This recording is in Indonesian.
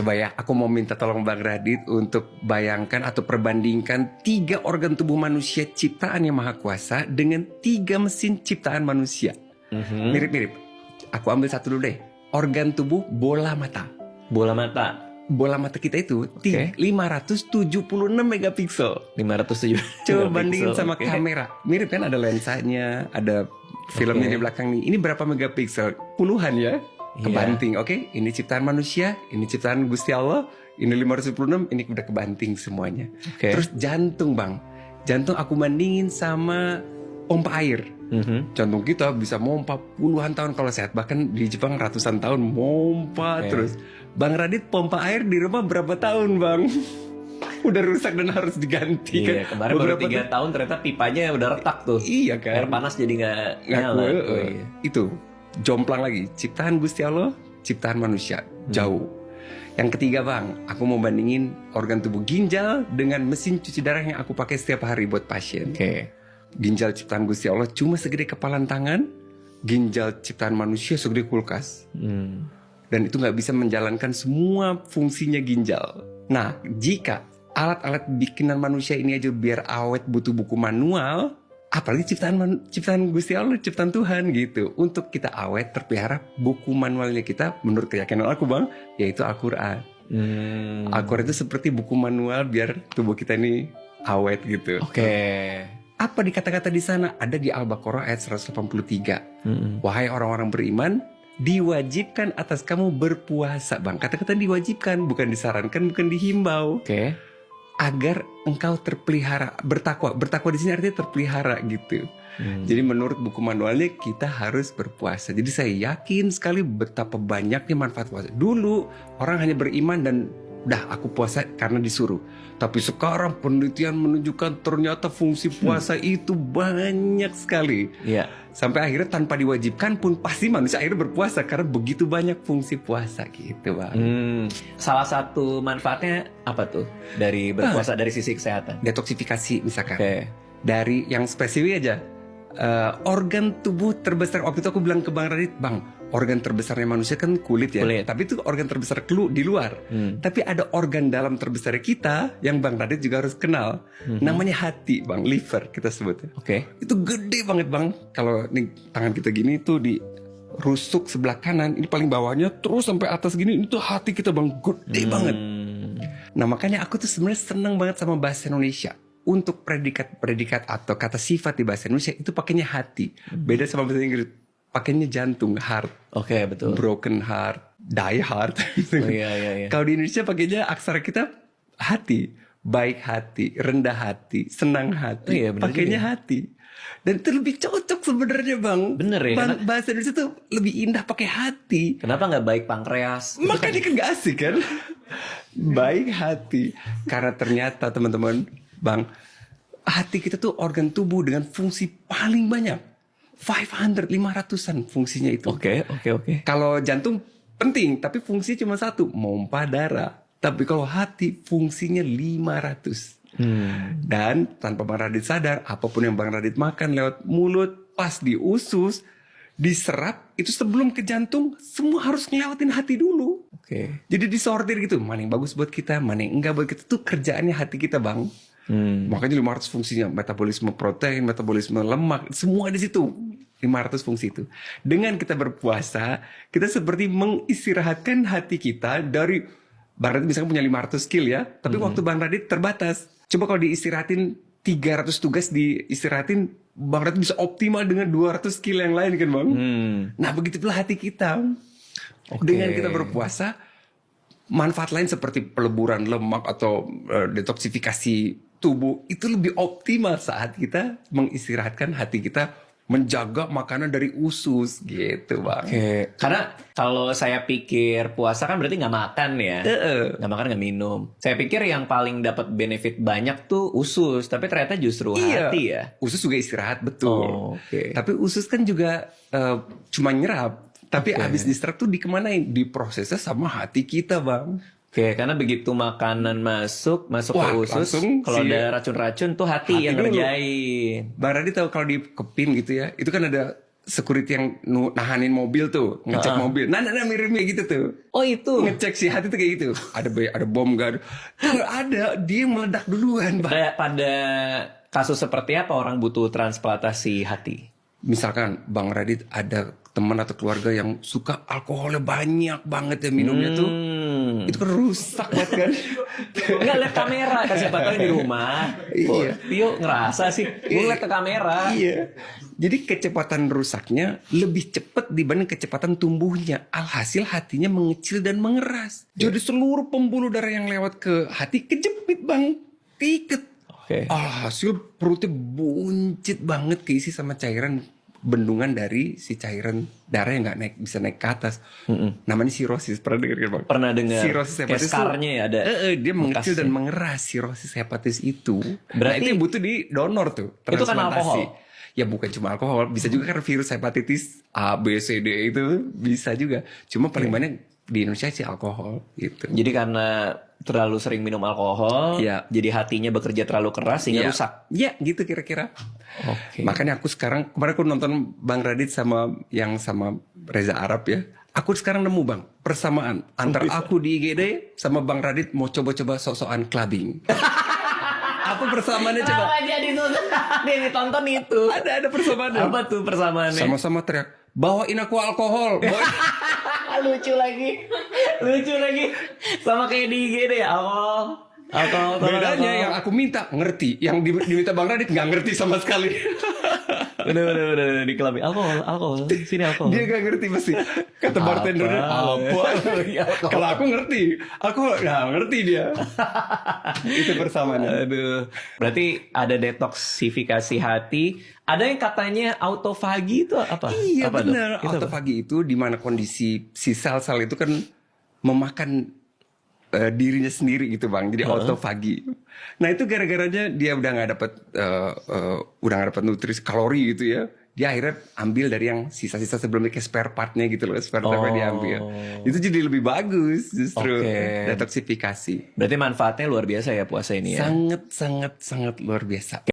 Coba ya, aku mau minta tolong Bang Radit untuk bayangkan atau perbandingkan 3 organ tubuh manusia ciptaan Yang Maha Kuasa dengan 3 mesin ciptaan manusia. Mirip-mirip. Aku ambil satu dulu deh. Organ tubuh bola mata. Bola mata. Bola mata kita itu 576 megapiksel. 507. Coba bandingin sama kamera. Mirip kan, ada lensanya, ada filmnya di belakang nih. Ini berapa megapiksel? Puluhan ya. Kebanting, oke? Ini ciptaan manusia, ini ciptaan Gusti Allah, ini 576, ini udah kebanting semuanya. Terus jantung Bang. Jantung aku bandingin sama pompa air. Jantung kita bisa mompa puluhan tahun kalau sehat. Bahkan di Jepang ratusan tahun mompa terus. Bang Radit pompa air di rumah berapa tahun Bang? Udah rusak dan harus diganti kan. Iya, kemarin baru 3 tahun ternyata pipanya udah retak tuh. Iya kan. Air panas jadi gak nyala. Itu jomplang lagi. Ciptaan Gusti Allah, ciptaan manusia. Jauh. Yang ketiga Bang, aku mau bandingin organ tubuh ginjal dengan mesin cuci darah yang aku pakai setiap hari buat pasien. Ginjal ciptaan Gusti Allah cuma segede kepalan tangan. Ginjal ciptaan manusia segede kulkas. Dan itu gak bisa menjalankan semua fungsinya ginjal. Nah, jika alat-alat bikinan manusia ini aja biar awet butuh buku manual, apalagi ciptaan Gusti Allah, ciptaan Tuhan gitu. Untuk kita awet, terpelihara, buku manualnya kita menurut keyakinan aku Bang, yaitu Al-Quran. Al-Quran itu seperti buku manual biar tubuh kita ini awet gitu. Apa di kata-kata di sana? Ada di Al-Baqarah ayat 183. Wahai orang-orang beriman, diwajibkan atas kamu berpuasa Bang. Kata-kata diwajibkan, bukan disarankan, bukan dihimbau. Agar engkau terpelihara, bertakwa. Bertakwa di sini artinya terpelihara gitu. Jadi menurut buku manualnya kita harus berpuasa. Jadi saya yakin sekali betapa banyaknya manfaat puasa. Dulu orang hanya beriman dan udah aku puasa karena disuruh. Tapi sekarang penelitian menunjukkan ternyata fungsi puasa itu banyak sekali. Sampai akhirnya tanpa diwajibkan pun pasti manusia akhirnya berpuasa karena begitu banyak fungsi puasa gitu Bang. Salah satu manfaatnya apa tuh dari berpuasa dari sisi kesehatan? Detoksifikasi misalkan. Dari yang spesifik aja. Organ tubuh terbesar, waktu itu aku bilang ke Bang Radit, Bang, organ terbesarnya manusia kan kulit ya. Tapi itu organ terbesar di luar. Tapi ada organ dalam terbesar kita yang Bang Radit juga harus kenal. Namanya hati Bang, liver kita sebutnya. Itu gede banget Bang. Kalau nih tangan kita gini tuh di rusuk sebelah kanan, ini paling bawahnya terus sampai atas gini, itu hati kita Bang, gede banget. Nah makanya aku tuh sebenarnya seneng banget sama bahasa Indonesia. Untuk predikat atau kata sifat di bahasa Indonesia itu pakainya hati. Beda sama bahasa Inggris, pakainya jantung, heart. Betul. Broken heart, die heart. Kalau di Indonesia pakainya aksara kita hati. Baik hati, rendah hati, senang hati. Pakainya hati. Dan itu lebih cocok sebenarnya Bang. Bener ya. Bahasa Indonesia tuh lebih indah pakai hati. Kenapa gak baik pankreas? Makanya kan gak asik kan. Baik hati. Karena ternyata teman-teman Bang, hati kita tuh organ tubuh dengan fungsi paling banyak. 500-500an fungsinya itu. Kalau jantung penting, tapi fungsinya cuma satu, mompa darah. Tapi kalau hati fungsinya 500. Dan tanpa Bang Radit sadar, apapun yang Bang Radit makan lewat mulut, pas di usus, diserap, itu sebelum ke jantung, semua harus ngelewatin hati dulu. Jadi disortir gitu, mana yang bagus buat kita, mana yang enggak buat kita. Itu kerjaannya hati kita Bang. Makanya 500 fungsinya, metabolisme protein, metabolisme lemak, semua di situ. 500 fungsi itu. Dengan kita berpuasa, kita seperti mengistirahatkan hati kita dari, Bang Radit misalnya punya 500 skill ya, tapi waktu Bang Radit terbatas. Coba kalau diistirahatin 300 tugas diistirahatin, Bang Radit bisa optimal dengan 200 skill yang lain kan Bang. Nah begitu pula hati kita. Dengan kita berpuasa, manfaat lain seperti peleburan lemak atau detoksifikasi tubuh itu lebih optimal saat kita mengistirahatkan hati kita, menjaga makanan dari usus gitu Bang. Karena kalau saya pikir puasa kan berarti nggak makan ya, nggak makan nggak minum. Saya pikir yang paling dapat benefit banyak tuh usus, tapi ternyata justru hati ya. Usus juga istirahat betul. Tapi usus kan juga cuma nyerap. Tapi abis diserap tuh dikemanain? Diprosesnya sama hati kita Bang. Karena begitu makanan masuk ke usus, kalau ada racun-racun tuh hati yang ngerjain. Bang Radit tahu kalau di kepin gitu ya, itu kan ada security yang nahanin mobil tuh, ngecek mobil. Nah, mirip-mirip gitu tuh. Oh itu. Ngecek si hati tuh kayak gitu. Ada bom gak ada. Kalau ada, dia meledak duluan, Bang. Pada kasus seperti apa orang butuh transplantasi hati? Misalkan Bang Radit ada teman atau keluarga yang suka alkoholnya banyak banget ya minumnya tuh. Itu kan rusak banget kan. Nggak lihat kamera kan, siapa tahu di rumah. Iya. Tio ngerasa sih, gue lihat ke kamera. Iya. Jadi kecepatan rusaknya lebih cepat dibanding kecepatan tumbuhnya. Alhasil hatinya mengecil dan mengeras. Jadi seluruh pembuluh darah yang lewat ke hati kejepit, Bang. Tiket. Oke. Alhasil perutnya buncit banget, keisi sama cairan bendungan dari si cairan darah yang nggak bisa naik ke atas. Namanya sirosis. Pernah dengar kan, Bang? Pernah dengar. Sirosis Kayak hepatis skarnya ya ada. dia mengecil bekasnya. dan mengeras sirosis hepatis itu. Berarti- Nah, itu yang butuh di donor tuh. Itu kan transplantasi. alkohol? Ya bukan cuma alkohol, bisa juga kan virus hepatitis A, B, C, D itu bisa juga. Cuma paling banyak di Indonesia sih alkohol gitu. Jadi karena terlalu sering minum alkohol, Iya. jadi hatinya bekerja terlalu keras sehingga Iya. rusak. Ya gitu kira-kira. Oke. Makanya aku sekarang, kemarin aku nonton Bang Radit sama Reza Arab ya. Aku sekarang nemu, Bang, persamaan antara aku di IGD sama Bang Radit mau coba-coba sok-sokan clubbing. Apa persamaannya coba? Apa jadi dia ditonton itu? Ada persamaannya. Apa tuh persamaannya? Sama-sama teriak, bawain aku alkohol. Lucu lagi. Lucu lagi. Sama kayak di IG deh, alkohol. Bedanya yang aku minta ngerti, yang diminta Bang Radit nggak ngerti sama sekali. Udah di klub. Alkohol. Sini alkohol. Dia nggak ngerti pasti. Kata bartendernya apa? Kalau aku ngerti, aku nggak ngerti dia. Itu persamaannya. Aduh. Berarti ada detoksifikasi hati. Ada yang katanya autofagi itu apa? Iya Apa tuh? benar. Itu apa? Autofagi itu di mana kondisi si sel-sel itu kan memakan dirinya sendiri gitu, Bang. Jadi autofagi. Nah itu gara-garanya dia udah nggak dapat nutrisi kalori gitu ya. Dia akhirnya ambil dari yang sisa-sisa sebelumnya kayak spare partnya gitu loh. Spare partnya diambil. Itu jadi lebih bagus justru. Oke. Detoksifikasi. Berarti manfaatnya luar biasa ya puasa ini ya. Sangat luar biasa.